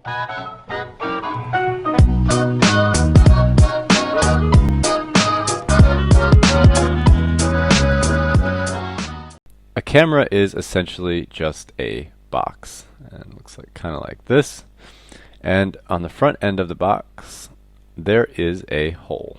A camera is essentially just a box, and it looks like kind of like this. And on the front end of the box, there is a hole.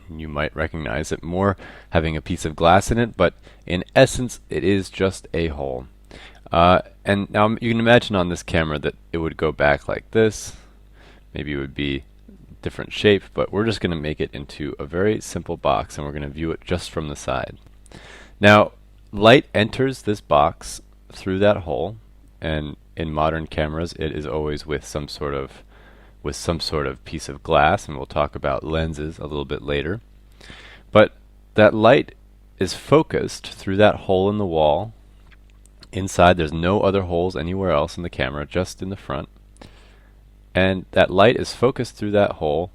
You might recognize it more having a piece of glass in it, but in essence, it is just a hole. And now you can imagine on this camera that it would go back like this. Maybe it would be different shape, but we're just going to make it into a very simple box, and we're going to view it just from the side. Now, light enters this box through that hole, and in modern cameras, it is always with some sort of piece of glass, and we'll talk about lenses a little bit later. But that light is focused through that hole in the wall. Inside, there's no other holes anywhere else in the camera, just in the front. And that light is focused through that hole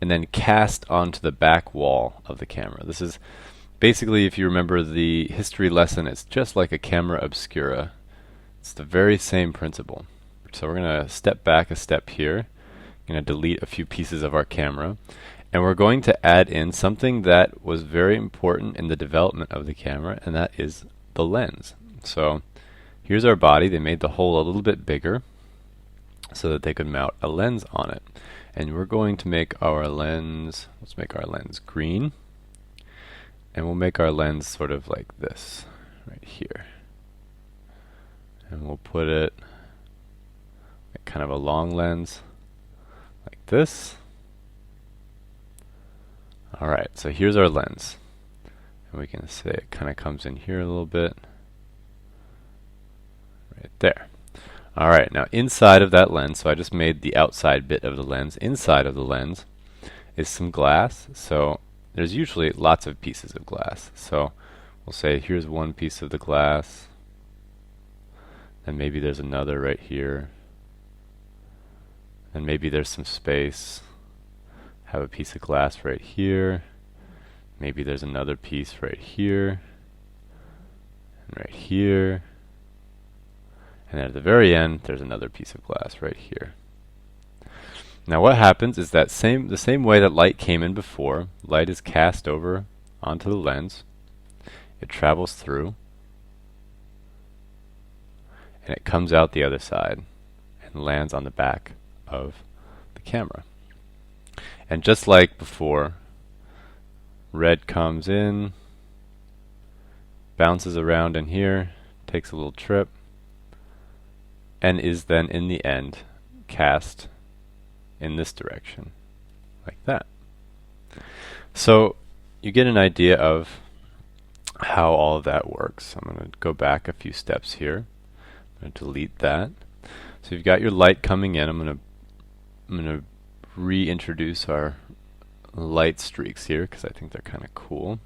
and then cast onto the back wall of the camera. This is basically, if you remember the history lesson, it's just like a camera obscura. It's the very same principle. So we're going to step back a step here. I'm going to delete a few pieces of our camera. And we're going to add in something that was very important in the development of the camera, and that is the lens. So here's our body. They made the hole a little bit bigger so that they could mount a lens on it. And we're going to make our lens, let's make our lens green. And we'll make our lens sort of like this, right here. And we'll put it like kind of a long lens, like this. Alright, so here's our lens. And we can say it kind of comes in here a little bit. Right there. Alright, now inside of that lens, so I just made the outside bit of the lens. Inside of the lens is some glass. So there's usually lots of pieces of glass. So we'll say here's one piece of the glass. And maybe there's another right here. And maybe there's some space. Have a piece of glass right here. Maybe there's another piece right here. And right here. And at the very end, there's another piece of glass right here. Now what happens is that the same way that light came in before, light is cast over onto the lens. It travels through. And it comes out the other side and lands on the back of the camera. And just like before, red comes in, bounces around in here, takes a little trip, and is then in the end cast in this direction, like that. So you get an idea of how all of that works. I'm going to go back a few steps here. I'm going to delete that. So you've got your light coming in. I'm going to reintroduce our light streaks here because I think they're kind of cool.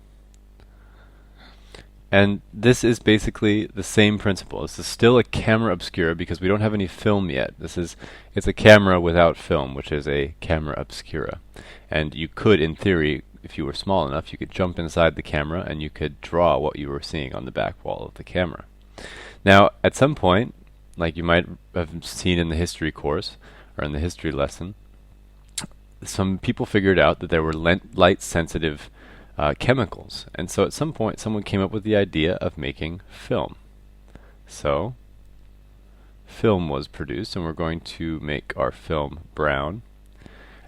And this is basically the same principle. This is still a camera obscura because we don't have any film yet. It's a camera without film, which is a camera obscura. And you could, in theory, if you were small enough, you could jump inside the camera and you could draw what you were seeing on the back wall of the camera. Now, at some point, like you might have seen in the history course or in the history lesson, some people figured out that there were light-sensitive chemicals. And so at some point, someone came up with the idea of making film. So film was produced, and we're going to make our film brown.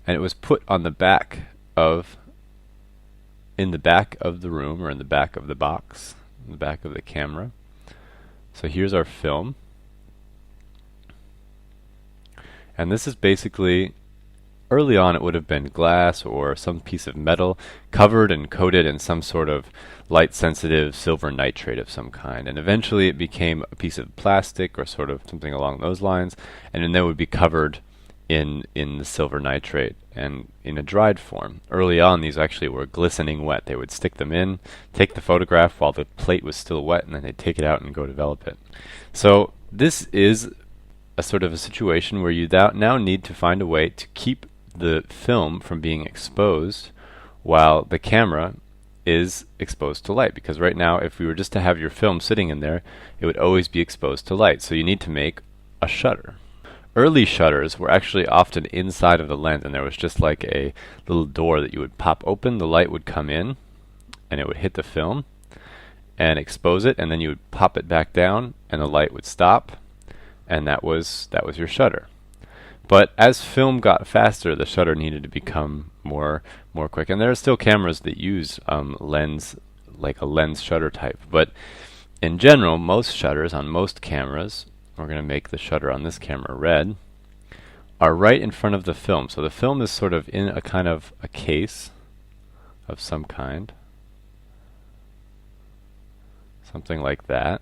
And it was put on the back of, in the back of the room, or in the back of the box, in the back of the camera. So here's our film. And this is basically, early on it would have been glass or some piece of metal covered and coated in some sort of light-sensitive silver nitrate of some kind. And eventually it became a piece of plastic or sort of something along those lines, and then it would be covered in the silver nitrate and in a dried form. Early on these actually were glistening wet. They would stick them in, take the photograph while the plate was still wet, and then they'd take it out and go develop it. So this is a sort of a situation where you now need to find a way to keep the film from being exposed while the camera is exposed to light, because right now if we were just to have your film sitting in there, it would always be exposed to light. So you need to make a shutter. early shutters were actually often inside of the lens, and there was just like a little door that you would pop open, the light would come in, and it would hit the film and expose it, and then you would pop it back down, and the light would stop, and that was your shutter. But as film got faster, the shutter needed to become more quick, and there are still cameras that use lens, like a lens shutter type. But in general, most shutters on most cameras, we're going to make the shutter on this camera red, are right in front of the film. So the film is sort of in a kind of a case of some kind, something like that.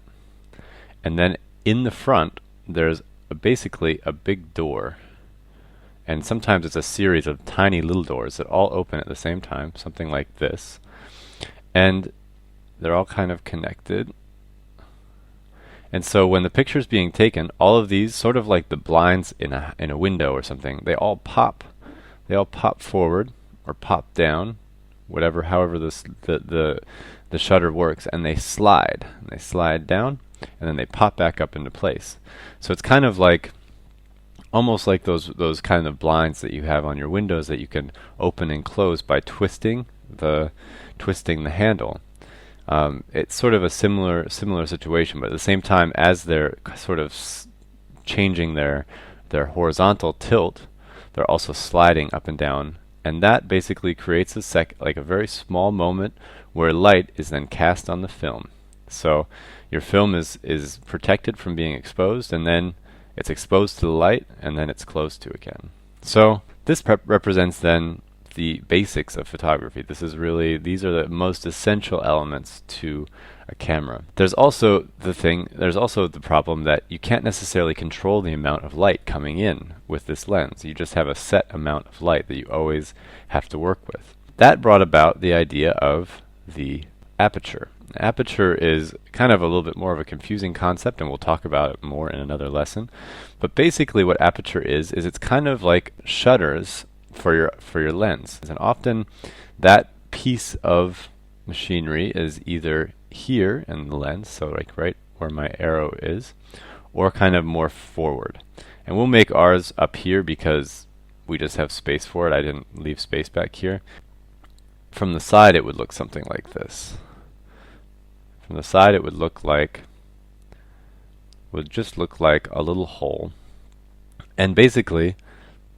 And then in the front, there's basically a big door. And sometimes it's a series of tiny little doors that all open at the same time, something like this. And they're all kind of connected. And so when the picture's being taken, all of these, sort of like the blinds in a window or something, they all pop forward or pop down, however the shutter works, and they slide. And they slide down, and then they pop back up into place. So it's kind of like, almost like those kind of blinds that you have on your windows that you can open and close by twisting the handle. It's sort of a similar situation, but at the same time, as they're sort of changing their horizontal tilt, they're also sliding up and down, and that basically creates like a very small moment where light is then cast on the film. So your film is protected from being exposed, and then it's exposed to the light, and then it's closed to again. So this represents then the basics of photography. These are the most essential elements to a camera. There's also the problem that you can't necessarily control the amount of light coming in with this lens. You just have a set amount of light that you always have to work with. That brought about the idea of the aperture. Aperture is kind of a little bit more of a confusing concept, and we'll talk about it more in another lesson. But basically what aperture is it's kind of like shutters for your lens. And often that piece of machinery is either here in the lens, so like right where my arrow is, or kind of more forward. And we'll make ours up here because we just have space for it. I didn't leave space back here. From the side it would look something like this. From the side it would just look like a little hole. And basically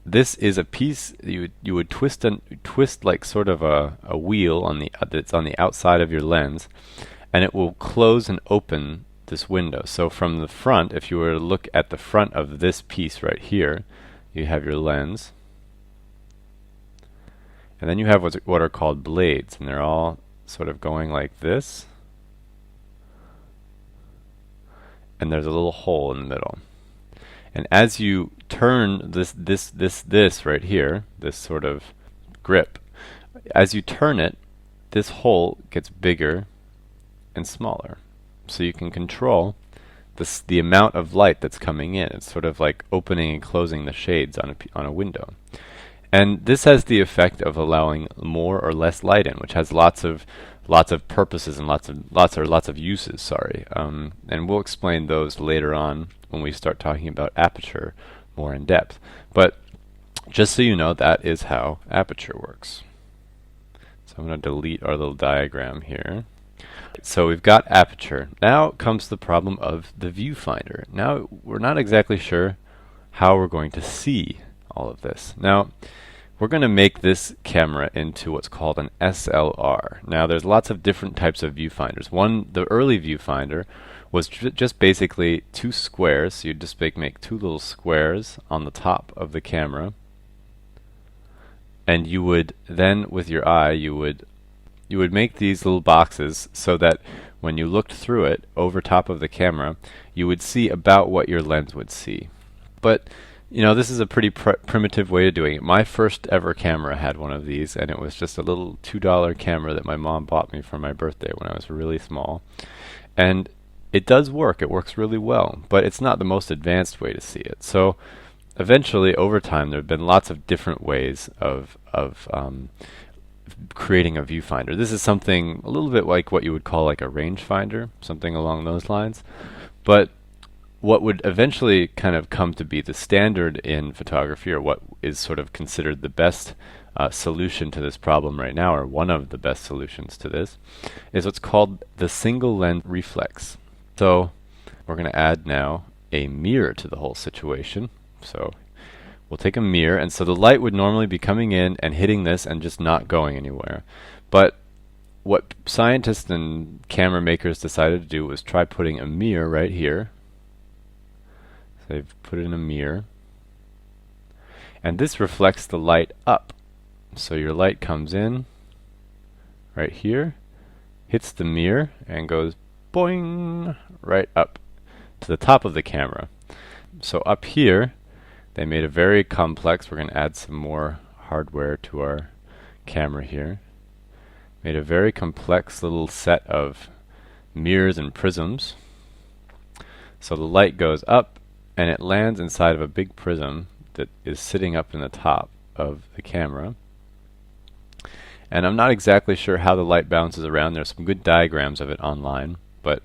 this is a piece you would twist like sort of a wheel on that's on the outside of your lens, and it will close and open this window. So from the front, if you were to look at the front of this piece right here, you have your lens, and then you have what are called blades, and they're all sort of going like this, and there's a little hole in the middle. And as you turn this right here, this sort of grip, as you turn it, this hole gets bigger and smaller. So you can control the amount of light that's coming in. It's sort of like opening and closing the shades on a window. And this has the effect of allowing more or less light in, which has lots of purposes and lots of uses. Sorry, and we'll explain those later on when we start talking about aperture more in depth. But just so you know, that is how aperture works. So I'm going to delete our little diagram here. So we've got aperture. Now comes the problem of the viewfinder. Now we're not exactly sure how we're going to see all of this. Now we're going to make this camera into what's called an SLR. Now there's lots of different types of viewfinders. The early viewfinder was just basically two squares. So you'd just make two little squares on the top of the camera, and you would then with your eye you would make these little boxes so that when you looked through it over top of the camera, you would see about what your lens would see. But this is a pretty primitive way of doing it. My first ever camera had one of these, and it was just a little $2 camera that my mom bought me for my birthday when I was really small. And it does work. It works really well, but it's not the most advanced way to see it. So eventually, over time, there have been lots of different ways of creating a viewfinder. This is something a little bit like what you would call like a rangefinder, something along those lines. But what would eventually kind of come to be the standard in photography, or what is sort of considered the best solution to this problem right now, or one of the best solutions to this, is what's called the single lens reflex. So we're going to add now a mirror to the whole situation. So we'll take a mirror, and so the light would normally be coming in and hitting this and just not going anywhere. But what scientists and camera makers decided to do was try putting a mirror right here. So they've put in a mirror, and this reflects the light up. So your light comes in right here, hits the mirror, and goes boing right up to the top of the camera. So up here they made a very complex, we're going to add some more hardware to our camera here, made a very complex little set of mirrors and prisms. So the light goes up and it lands inside of a big prism that is sitting up in the top of the camera. And I'm not exactly sure how the light bounces around. There's some good diagrams of it online, but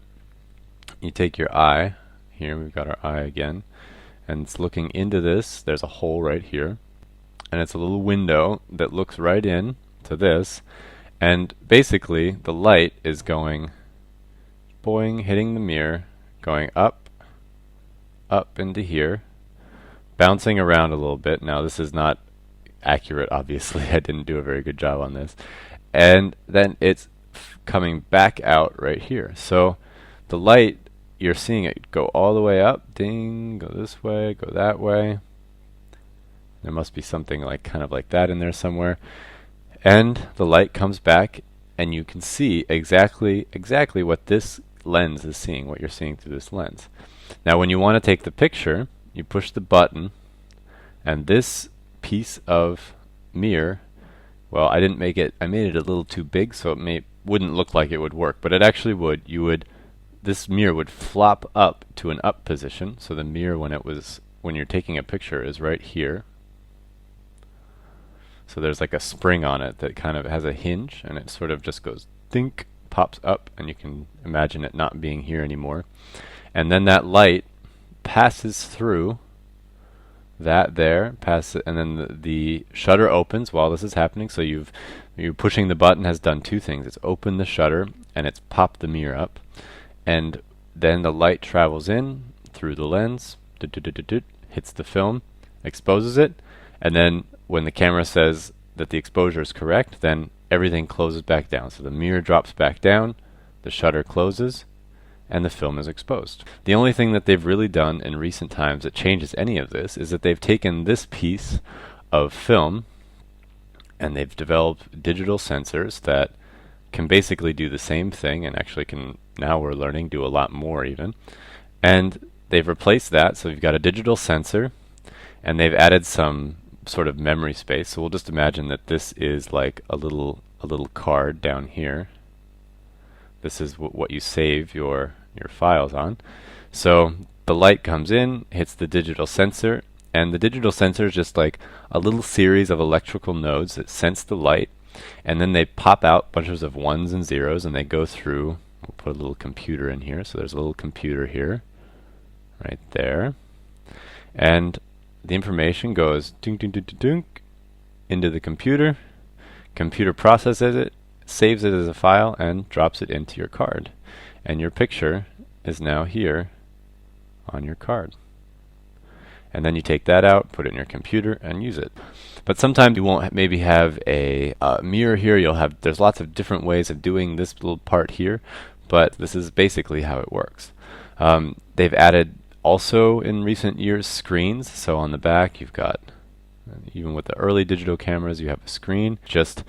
you take your eye, here we've got our eye again, and it's looking into this. There's a hole right here, and it's a little window that looks right in to this, and basically the light is going boing, hitting the mirror, going up into here, bouncing around a little bit. Now this is not accurate, obviously. I didn't do a very good job on this. And then it's coming back out right here. So the light, you're seeing it go all the way up, ding, go this way, go that way. There must be something like kind of like that in there somewhere. And the light comes back, and you can see exactly what this lens is seeing, what you're seeing through this lens. Now when you want to take the picture, you push the button, and this piece of mirror, well, I made it a little too big, so it wouldn't look like it would work, but it actually would. This mirror would flop up to an up position. So the mirror, when you're taking a picture, is right here. So there's like a spring on it that kind of has a hinge, and it sort of just goes think, pops up, and you can imagine it not being here anymore. And then that light passes through that there, and then the shutter opens while this is happening. So you pushing the button has done two things. It's opened the shutter and it's popped the mirror up, and then the light travels in through the lens, hits the film, exposes it, and then when the camera says that the exposure is correct, then everything closes back down. So the mirror drops back down, the shutter closes, and the film is exposed. The only thing that they've really done in recent times that changes any of this is that they've taken this piece of film and they've developed digital sensors that can basically do the same thing, and actually can, now we're learning, do a lot more even. And they've replaced that, so you've got a digital sensor, and they've added some sort of memory space. So we'll just imagine that this is like a little card down here. This is what you save your files on. So the light comes in, hits the digital sensor, and the digital sensor is just like a little series of electrical nodes that sense the light, and then they pop out bunches of ones and zeros, and they go through. We'll put a little computer in here. So there's a little computer here, right there, and the information goes dunk, dunk, dunk, dunk, dunk, into the computer. Computer processes it, saves it as a file, and drops it into your card. And your picture is now here on your card. And then you take that out, put it in your computer, and use it. But sometimes you won't maybe have a mirror here. There's lots of different ways of doing this little part here, but this is basically how it works. They've added also in recent years screens. So on the back you've got, even with the early digital cameras, you have a screen, just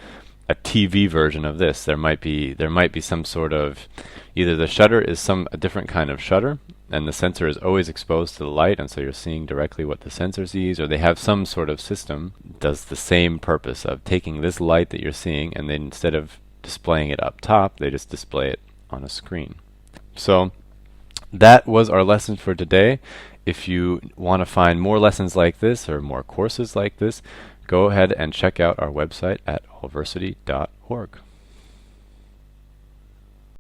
a TV version of this. There might be some sort of, either the shutter is a different kind of shutter, and the sensor is always exposed to the light, and so you're seeing directly what the sensor sees, or they have some sort of system that does the same purpose of taking this light that you're seeing, and then instead of displaying it up top, they just display it on a screen. So that was our lesson for today. If you want to find more lessons like this or more courses like this, go ahead and check out our website at allversity.org.